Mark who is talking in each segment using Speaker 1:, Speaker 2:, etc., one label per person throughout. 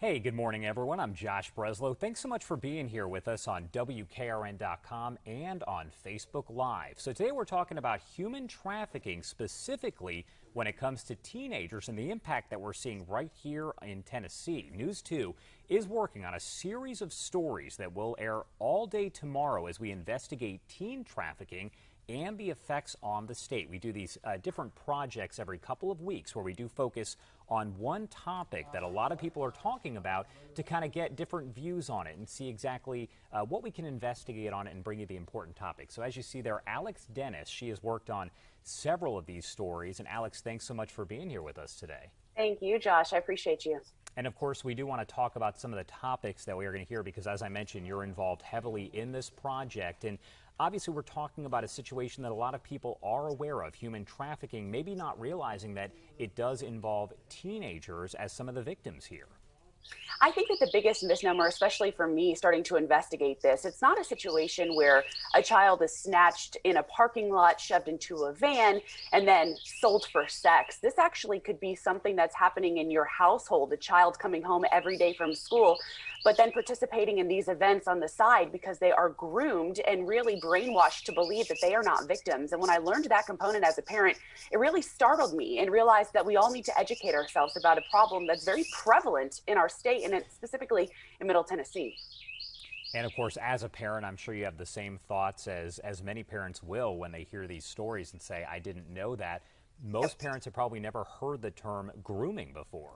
Speaker 1: Hey, good morning, everyone. I'm Josh Breslow. Thanks so much for being here with us on WKRN.com and on Facebook Live. So today we're talking about human trafficking, specifically when it comes to teenagers and the impact that we're seeing right here in Tennessee. News 2 is working on a series of stories that will air all day tomorrow as we investigate teen trafficking and the effects on the state. We do these different projects every couple of weeks where we do focus on one topic that a lot of people are talking about to kind of get different views on it and see exactly what we can investigate on it and bring you the important topics. So as you see there, Alex Dennis, she has worked on several of these stories. And Alex, thanks so much for being here with us today.
Speaker 2: Thank you, Josh. I appreciate you.
Speaker 1: And of course, we do want to talk about some of the topics that we are going to hear because, as I mentioned, you're involved heavily in this project. And obviously, we're talking about a situation that a lot of people are aware of, human trafficking, maybe not realizing that it does involve teenagers as some of the victims here.
Speaker 2: I think that the biggest misnomer, especially for me starting to investigate this, it's not a situation where a child is snatched in a parking lot, shoved into a van, and then sold for sex. This actually could be something that's happening in your household, a child coming home every day from school, but then participating in these events on the side because they are groomed and really brainwashed to believe that they are not victims. And when I learned that component as a parent, it really startled me and realized that we all need to educate ourselves about a problem that's very prevalent in our state and specifically in Middle Tennessee.
Speaker 1: And of course, as a parent, I'm sure you have the same thoughts as many parents will when they hear these stories and say, I didn't know that. Most parents have probably never heard the term grooming before.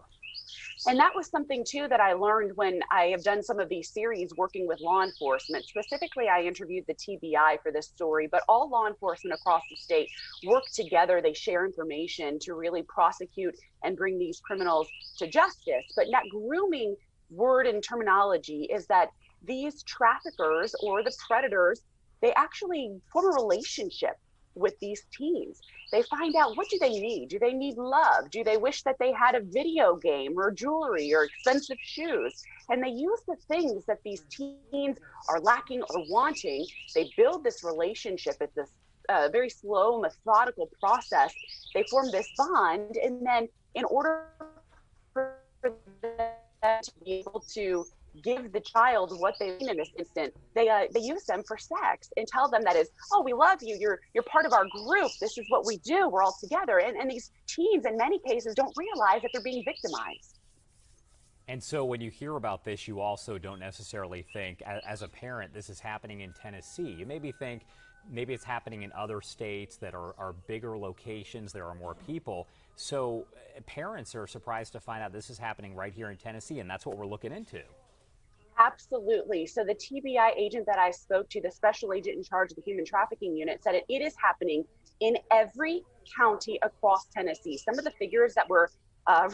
Speaker 2: And that was something, too, that I learned when I have done some of these series working with law enforcement. Specifically, I interviewed the TBI for this story, but all law enforcement across the state work together. They share information to really prosecute and bring these criminals to justice. But that grooming word and terminology is that these traffickers or the predators, they actually form a relationship with these teens. They find out, what do they need? Do they need love? Do they wish that they had a video game or jewelry or expensive shoes? And they use the things that these teens are lacking or wanting. They build this relationship at this very slow, methodical process. They form this bond, and then in order for them to be able to give the child what they need in this instant, they use them for sex and tell them that is, oh, we love you, you're part of our group, this is what we do, we're all together. And these teens in many cases don't realize that they're being victimized.
Speaker 1: And so when you hear about this, you also don't necessarily think, as a parent, this is happening in Tennessee. You maybe think maybe it's happening in other states that are bigger locations, there are more people. So parents are surprised to find out this is happening right here in Tennessee, and that's what we're looking into.
Speaker 2: Absolutely. So the TBI agent that I spoke to, the special agent in charge of the human trafficking unit, said it is happening in every county across Tennessee. Some of the figures that were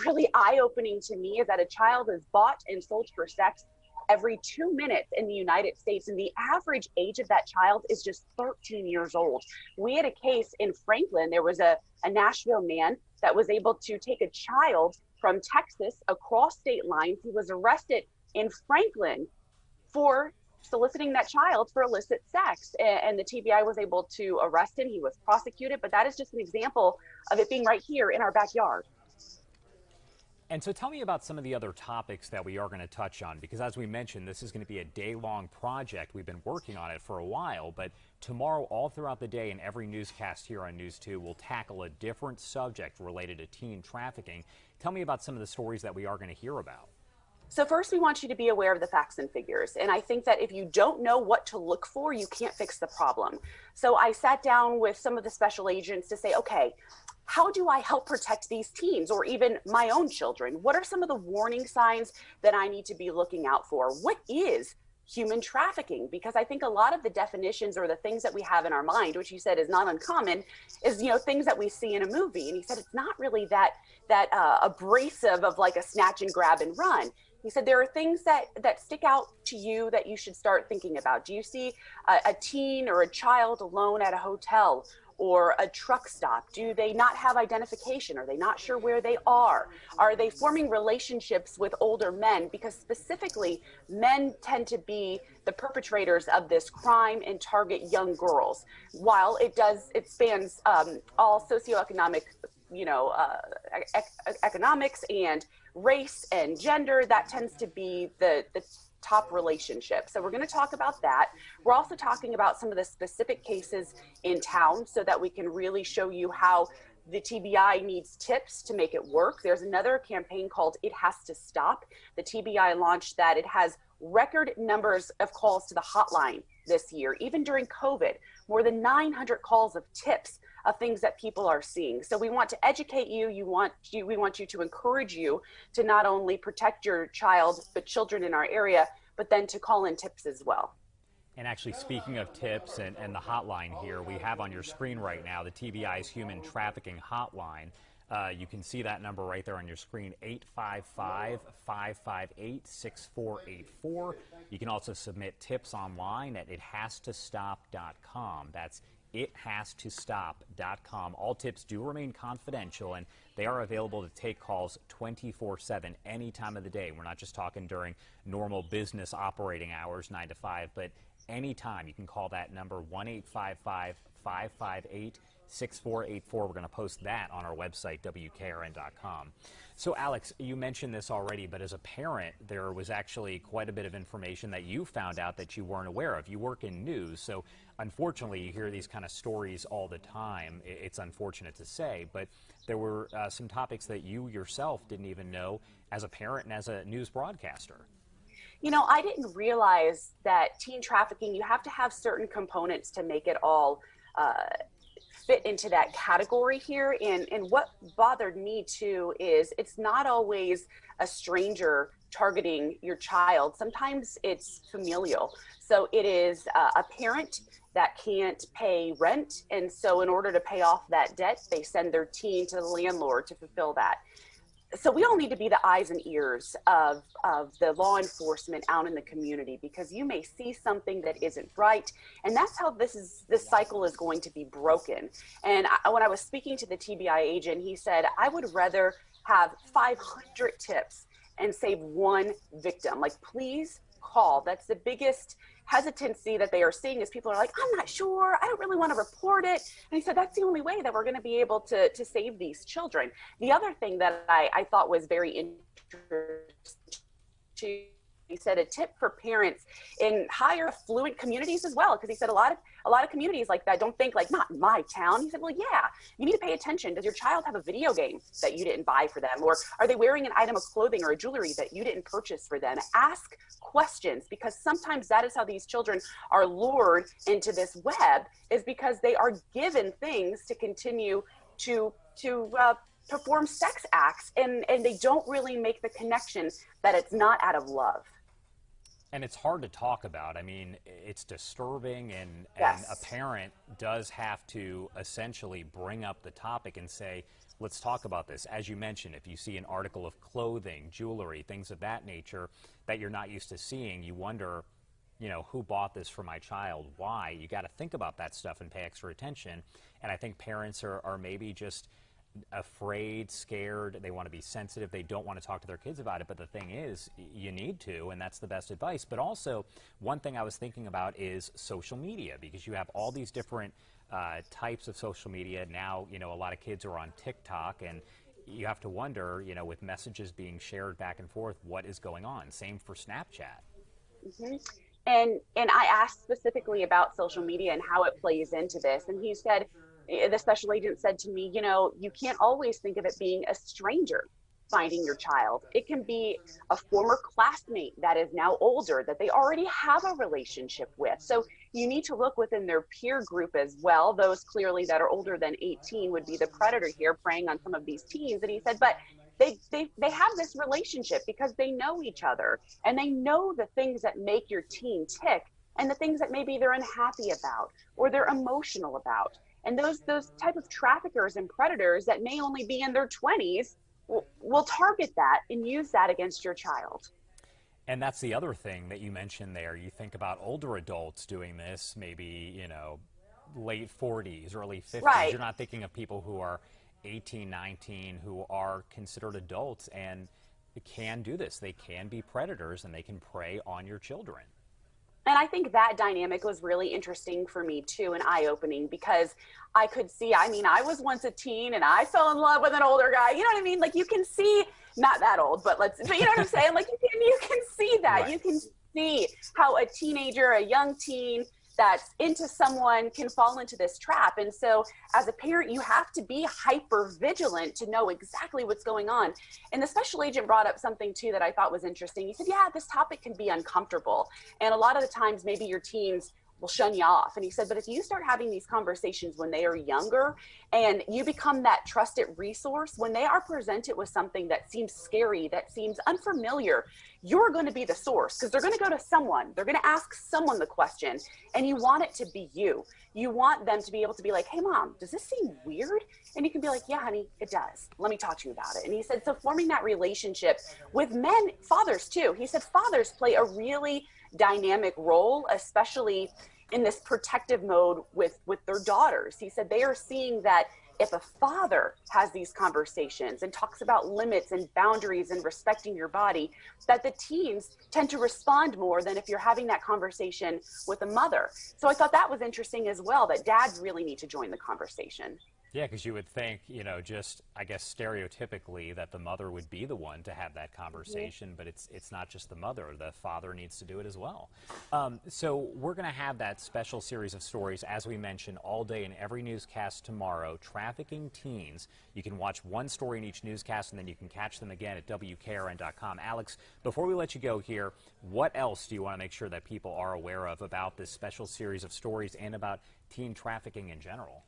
Speaker 2: really eye-opening to me is that a child is bought and sold for sex every 2 minutes in the United States, and the average age of that child is just 13 years old. We had a case in Franklin. There was a Nashville man that was able to take a child from Texas across state lines. He was arrested in Franklin for soliciting that child for illicit sex. And the TBI was able to arrest him. He was prosecuted, but that is just an example of it being right here in our backyard.
Speaker 1: And so tell me about some of the other topics that we are going to touch on, because as we mentioned, this is going to be a day-long project. We've been working on it for a while, but tomorrow, all throughout the day, and every newscast here on News 2 will tackle a different subject related to teen trafficking. Tell me about some of the stories that we are going to hear about.
Speaker 2: So first, we want you to be aware of the facts and figures. And I think that if you don't know what to look for, you can't fix the problem. So I sat down with some of the special agents to say, okay, how do I help protect these teens or even my own children? What are some of the warning signs that I need to be looking out for? What is human trafficking? Because I think a lot of the definitions or the things that we have in our mind, which you said is not uncommon, is, things that we see in a movie. And he said it's not really that abrasive of like a snatch and grab and run. He said there are things that stick out to you that you should start thinking about. Do you see a teen or a child alone at a hotel or a truck stop? Do they not have identification? Are they not sure where they are? Are they forming relationships with older men? Because specifically, men tend to be the perpetrators of this crime and target young girls. While it spans all socioeconomic economics and race and gender. That tends to be the top relationship. So we're going to talk about that. We're also talking about some of the specific cases in town so that we can really show you how the TBI needs tips to make it work. There's another campaign called It Has to Stop. The TBI launched that. It has record numbers of calls to the hotline this year, even during COVID, more than 900 calls of tips of things that people are seeing. So we want to educate you. We want you to encourage you to not only protect your child, but children in our area, but then to call in tips as well.
Speaker 1: And actually, speaking of tips and the hotline here, we have on your screen right now the TBI's Human Trafficking Hotline. You can see that number right there on your screen, 855-558-6484. You can also submit tips online at ithastostop.com. That's ithastostop.com. All tips do remain confidential, and they are available to take calls 24/7 any time of the day. We're not just talking during normal business operating hours, 9 to 5, but anytime. You can call that number, 1-855-558-6484. We're going to post that on our website, WKRN.com. So, Alex, you mentioned this already, but as a parent, there was actually quite a bit of information that you found out that you weren't aware of. You work in news, so unfortunately, you hear these kind of stories all the time. It's unfortunate to say, but there were some topics that you yourself didn't even know as a parent and as a news broadcaster.
Speaker 2: I didn't realize that teen trafficking, you have to have certain components to make it all fit into that category here. And what bothered me too is it's not always a stranger targeting your child. Sometimes it's familial. So it is a parent that can't pay rent. And so in order to pay off that debt, they send their teen to the landlord to fulfill that. So we all need to be the eyes and ears of the law enforcement out in the community, because you may see something that isn't right, and that's how this cycle is going to be broken. And when I was speaking to the TBI agent, he said, I would rather have 500 tips and save one victim. Like, please call. That's the biggest hesitancy that they are seeing, is people are like, I'm not sure, I don't really want to report it. And he said, that's the only way that we're going to be able to save these children. The other thing that I thought was very interesting, he said a tip for parents in higher affluent communities as well, because he said a lot of communities like that don't think like, not in my town. He said, well, yeah, you need to pay attention. Does your child have a video game that you didn't buy for them? Or are they wearing an item of clothing or a jewelry that you didn't purchase for them? Ask questions, because sometimes that is how these children are lured into this web, is because they are given things to continue to perform sex acts, and they don't really make the connection that it's not out of love.
Speaker 1: And it's hard to talk about. I mean, it's disturbing, and
Speaker 2: Yes.
Speaker 1: a parent does have to essentially bring up the topic and say, let's talk about this. As you mentioned, if you see an article of clothing, jewelry, things of that nature that you're not used to seeing, you wonder, who bought this for my child? Why? You got to think about that stuff and pay extra attention. And I think parents are maybe just afraid, scared, they want to be sensitive, they don't want to talk to their kids about it. But the thing is, you need to, and that's the best advice. But also, one thing I was thinking about is social media, because you have all these different types of social media. Now, a lot of kids are on TikTok, and you have to wonder, with messages being shared back and forth, what is going on? Same for Snapchat.
Speaker 2: Mm-hmm. And I asked specifically about social media and how it plays into this. And he said, the special agent said to me, you can't always think of it being a stranger finding your child. It can be a former classmate that is now older, that they already have a relationship with. So you need to look within their peer group as well. Those clearly that are older than 18 would be the predator here, preying on some of these teens. And he said, but they have this relationship because they know each other, and they know the things that make your teen tick, and the things that maybe they're unhappy about or they're emotional about. And those type of traffickers and predators that may only be in their 20s will target that and use that against your child.
Speaker 1: And that's the other thing that you mentioned there. You think about older adults doing this, maybe, late 40s, early 50s.
Speaker 2: Right.
Speaker 1: You're not thinking of people who are 18, 19, who are considered adults and can do this. They can be predators, and they can prey on your children.
Speaker 2: And I think that dynamic was really interesting for me too, and eye-opening, because I could see, I mean, I was once a teen and I fell in love with an older guy. You know what I mean? Like, you can see, not that old, but but you know what I'm saying? Like, you can see that.
Speaker 1: Right.
Speaker 2: You can see how a teenager, a young teen that's into someone can fall into this trap. And so as a parent, you have to be hyper vigilant to know exactly what's going on. And the special agent brought up something too that I thought was interesting. He said, yeah, this topic can be uncomfortable. And a lot of the times maybe your teens will shun you off. And he said, but if you start having these conversations when they are younger and you become that trusted resource, when they are presented with something that seems scary, that seems unfamiliar, you're going to be the source, because they're going to go to someone. They're going to ask someone the question, and you want it to be you. You want them to be able to be like, hey, mom, does this seem weird? And you can be like, yeah, honey, it does. Let me talk to you about it. And he said, so forming that relationship with men, fathers too. He said fathers play a really dynamic role, especially in this protective mode with their daughters. He said they are seeing that if a father has these conversations and talks about limits and boundaries and respecting your body, that the teens tend to respond more than if you're having that conversation with a mother. So I thought that was interesting as well, that dads really need to join the conversation.
Speaker 1: Yeah, because you would think, just, I guess, stereotypically that the mother would be the one to have that conversation, but it's not just the mother. The father needs to do it as well. So we're going to have that special series of stories, as we mentioned, all day in every newscast tomorrow, Trafficking Teens. You can watch one story in each newscast, and then you can catch them again at WKRN.com. Alex, before we let you go here, what else do you want to make sure that people are aware of about this special series of stories and about teen trafficking in general?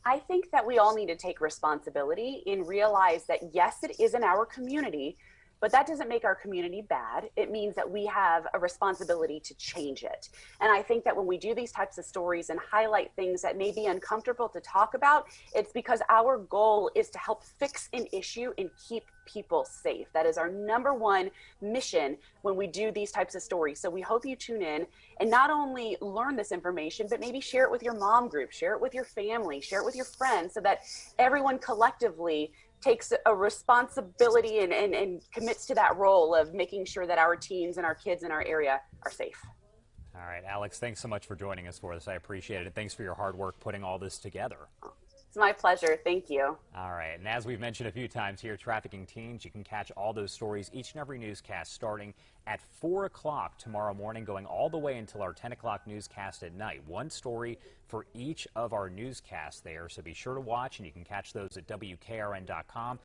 Speaker 2: I think that we all need to take responsibility and realize that, yes, it is in our community, but that doesn't make our community bad. It means that we have a responsibility to change it. And I think that when we do these types of stories and highlight things that may be uncomfortable to talk about, it's because our goal is to help fix an issue and keep people safe. That is our number one mission when we do these types of stories. So we hope you tune in and not only learn this information, but maybe share it with your mom group, share it with your family, share it with your friends, so that everyone collectively takes a responsibility and commits to that role of making sure that our teens and our kids in our area are safe.
Speaker 1: All right, Alex, thanks so much for joining us for this. I appreciate it. Thanks for your hard work putting all this together.
Speaker 2: It's my pleasure. Thank you.
Speaker 1: All right, and as we've mentioned a few times here, Trafficking Teens, you can catch all those stories each and every newscast starting at 4 o'clock tomorrow morning, going all the way until our 10 o'clock newscast at night. One story for each of our newscasts there, so be sure to watch, and you can catch those at WKRN.com.